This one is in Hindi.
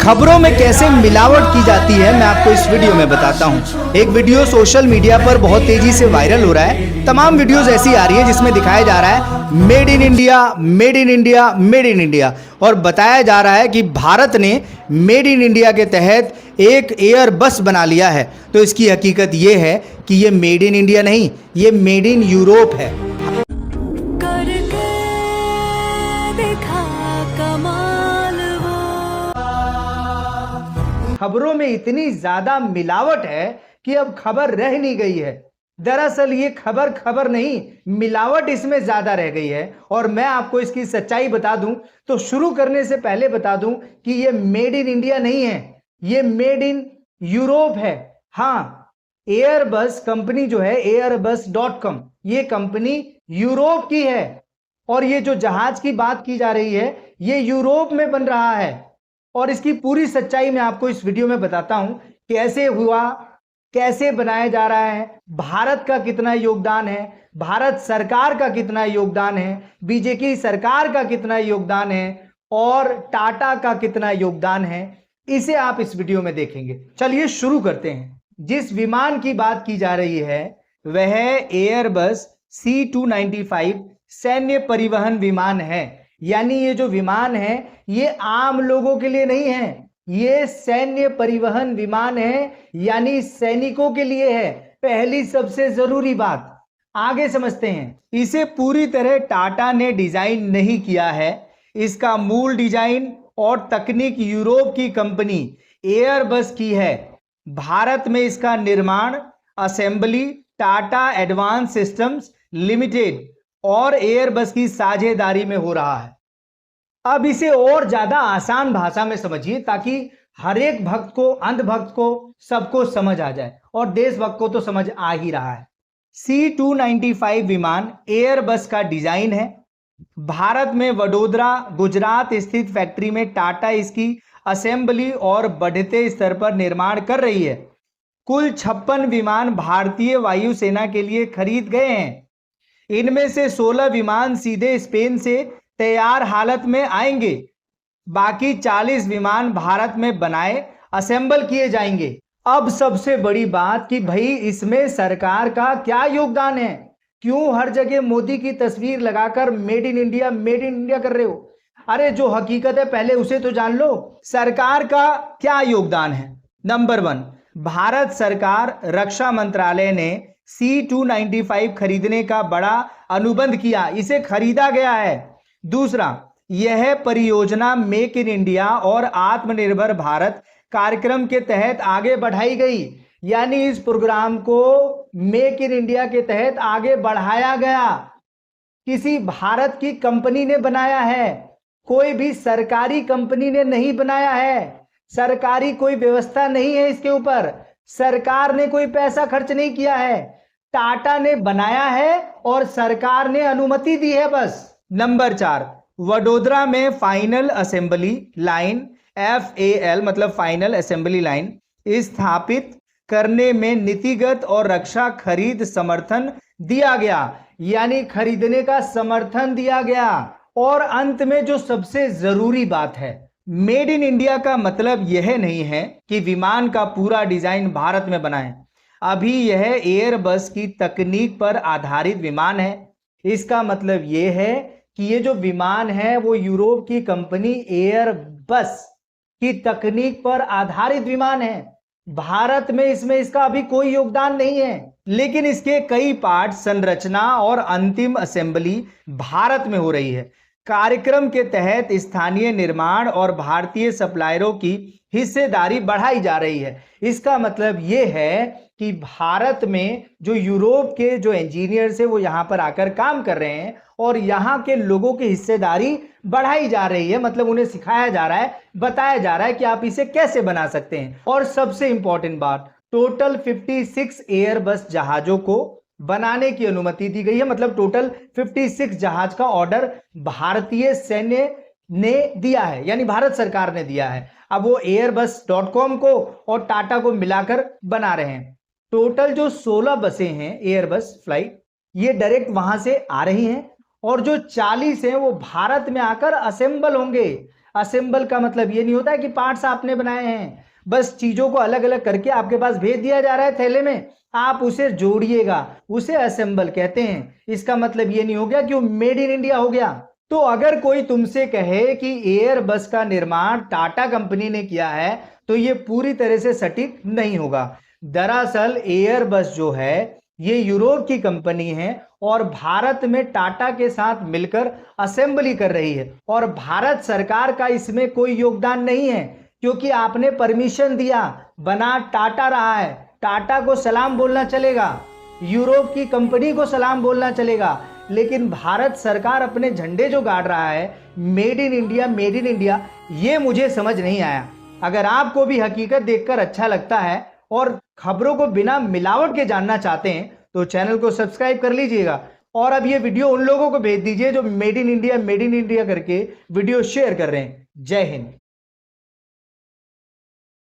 खबरों में कैसे मिलावट की जाती है मैं आपको इस वीडियो में बताता हूं। एक वीडियो सोशल मीडिया पर बहुत तेजी से वायरल हो रहा है। तमाम वीडियोस ऐसी आ रही है जिसमें दिखाया जा रहा है made in India, made in India, made in India, और बताया जा रहा है कि भारत ने मेड इन इंडिया के तहत एक एयर बस बना लिया है। तो इसकी हकीकत ये है कि ये मेड इन इंडिया नहीं, ये मेड इन यूरोप है। खबरों में इतनी ज्यादा मिलावट है कि अब खबर रह नहीं गई है। दरअसल ये खबर नहीं, मिलावट इसमें ज्यादा रह गई है। और मैं आपको इसकी सच्चाई बता दूं तो शुरू करने से पहले बता दूं कि ये मेड इन इंडिया नहीं है, ये मेड इन यूरोप है। हाँ, एयरबस कंपनी जो है airbus.com, ये कंपनी यूरोप की है। और ये जो जहाज की बात की जा रही है ये यूरोप में बन रहा है। और इसकी पूरी सच्चाई मैं आपको इस वीडियो में बताता हूं, कैसे हुआ, कैसे बनाया जा रहा है, भारत का कितना योगदान है, भारत सरकार का कितना योगदान है, बीजेपी सरकार का कितना योगदान है और टाटा का कितना योगदान है, इसे आप इस वीडियो में देखेंगे। चलिए शुरू करते हैं। जिस विमान की बात की जा रही है वह एयरबस C295 सैन्य परिवहन विमान है। यानी ये जो विमान है ये आम लोगों के लिए नहीं है, ये सैन्य परिवहन विमान है, यानी सैनिकों के लिए है। पहली सबसे जरूरी बात, आगे समझते हैं। इसे पूरी तरह टाटा ने डिजाइन नहीं किया है। इसका मूल डिजाइन और तकनीक यूरोप की कंपनी एयरबस की है। भारत में इसका निर्माण assembly Tata advance systems limited और एयरबस की साझेदारी में हो रहा है। अब इसे और ज्यादा आसान भाषा में समझिए ताकि हर एक भक्त को, अंधभक्त को, सबको समझ आ जाए, और देशभक्त को तो समझ आ ही रहा है। C295 विमान एयरबस का डिजाइन है। भारत में वडोदरा गुजरात स्थित फैक्ट्री में टाटा इसकी असेंबली और बढ़ते स्तर पर निर्माण कर रही है। कुल 56 विमान भारतीय वायुसेना के लिए खरीद गए हैं। इनमें से 16 विमान सीधे स्पेन से तैयार हालत में आएंगे। बाकी 40 विमान भारत में बनाए असेंबल किए जाएंगे। अब सबसे बड़ी बात कि भाई इसमें सरकार का क्या योगदान है? क्यों हर जगह मोदी की तस्वीर लगाकर made in India, made in India कर रहे हो? अरे जो हकीकत है पहले उसे तो जान लो। सरकार का क्या योगदान है? नंबर 1, भारत सरकार रक्षा मंत्रालय ने C295 खरीदने का बड़ा अनुबंध किया, इसे खरीदा गया है। दूसरा, यह परियोजना मेक इन इंडिया और आत्मनिर्भर भारत कार्यक्रम के तहत आगे बढ़ाई गई। यानी इस प्रोग्राम को मेक इन इंडिया के तहत आगे बढ़ाया गया। किसी भारत की कंपनी ने बनाया है, कोई भी सरकारी कंपनी ने नहीं बनाया है। सरकारी कोई व्यवस्था नहीं है इसके ऊपर, सरकार ने कोई पैसा खर्च नहीं किया है, टाटा ने बनाया है और सरकार ने अनुमति दी है बस। नंबर 4, वडोदरा में फाइनल असेंबली लाइन FAL मतलब फाइनल असेंबली लाइन स्थापित करने में नीतिगत और रक्षा खरीद समर्थन दिया गया, यानी खरीदने का समर्थन दिया गया। और अंत में जो सबसे जरूरी बात है, मेड इन इंडिया का मतलब यह नहीं है कि विमान का पूरा डिजाइन भारत में बना है। अभी यह एयरबस की तकनीक पर आधारित विमान है। इसका मतलब यह है कि ये जो विमान है वो यूरोप की कंपनी एयरबस की तकनीक पर आधारित विमान है। भारत में इसमें इसका अभी कोई योगदान नहीं है, लेकिन इसके कई पार्ट, संरचना और अंतिम असेंबली भारत में हो रही है। कार्यक्रम के तहत स्थानीय निर्माण और भारतीय सप्लायरों की हिस्सेदारी बढ़ाई जा रही है। इसका मतलब यह है कि भारत में जो यूरोप के जो इंजीनियर्स है वो यहां पर आकर काम कर रहे हैं और यहां के लोगों की हिस्सेदारी बढ़ाई जा रही है। मतलब उन्हें सिखाया जा रहा है, बताया जा रहा है कि आप इसे कैसे बना सकते हैं। और सबसे इंपॉर्टेंट बात, टोटल 56 एयरबस जहाजों को बनाने की अनुमति दी गई है। मतलब टोटल 56 जहाज का ऑर्डर भारतीय सैन्य ने दिया है, यानी भारत सरकार ने दिया है। अब वो airbus.com को और टाटा को मिलाकर बना रहे हैं। टोटल जो 16 बसें हैं एयरबस फ्लाइट, ये डायरेक्ट वहां से आ रही हैं और जो 40 हैं वो भारत में आकर असेंबल होंगे। असेंबल का मतलब ये नहीं होता है कि पार्ट्स आपने बनाए हैं, बस चीजों को अलग अलग करके आपके पास भेज दिया जा रहा है थैले में, आप उसे जोड़िएगा, उसे असेंबल कहते हैं। इसका मतलब ये नहीं हो गया कि वो मेड इन इंडिया हो गया। तो अगर कोई तुमसे कहे कि एयर बस का निर्माण टाटा कंपनी ने किया है तो ये पूरी तरह से सटीक नहीं होगा। दरअसल एयर बस जो है ये यूरोप की कंपनी है और भारत में टाटा के साथ मिलकर असेंबली कर रही है, और भारत सरकार का इसमें कोई योगदान नहीं है, क्योंकि आपने परमिशन दिया, बना टाटा रहा है, टाटा को सलाम बोलना चलेगा, यूरोप की कंपनी को सलाम बोलना चलेगा, लेकिन भारत सरकार अपने झंडे जो गाड़ रहा है made in India, made in India, ये मुझे समझ नहीं आया। अगर आपको भी हकीकत देखकर अच्छा लगता है और खबरों को बिना मिलावट के जानना चाहते हैं तो चैनल को सब्सक्राइब कर लीजिएगा, और अब ये वीडियो उन लोगों को भेज दीजिए जो made in India, made in India करके वीडियो शेयर कर रहे हैं। जय हिंद।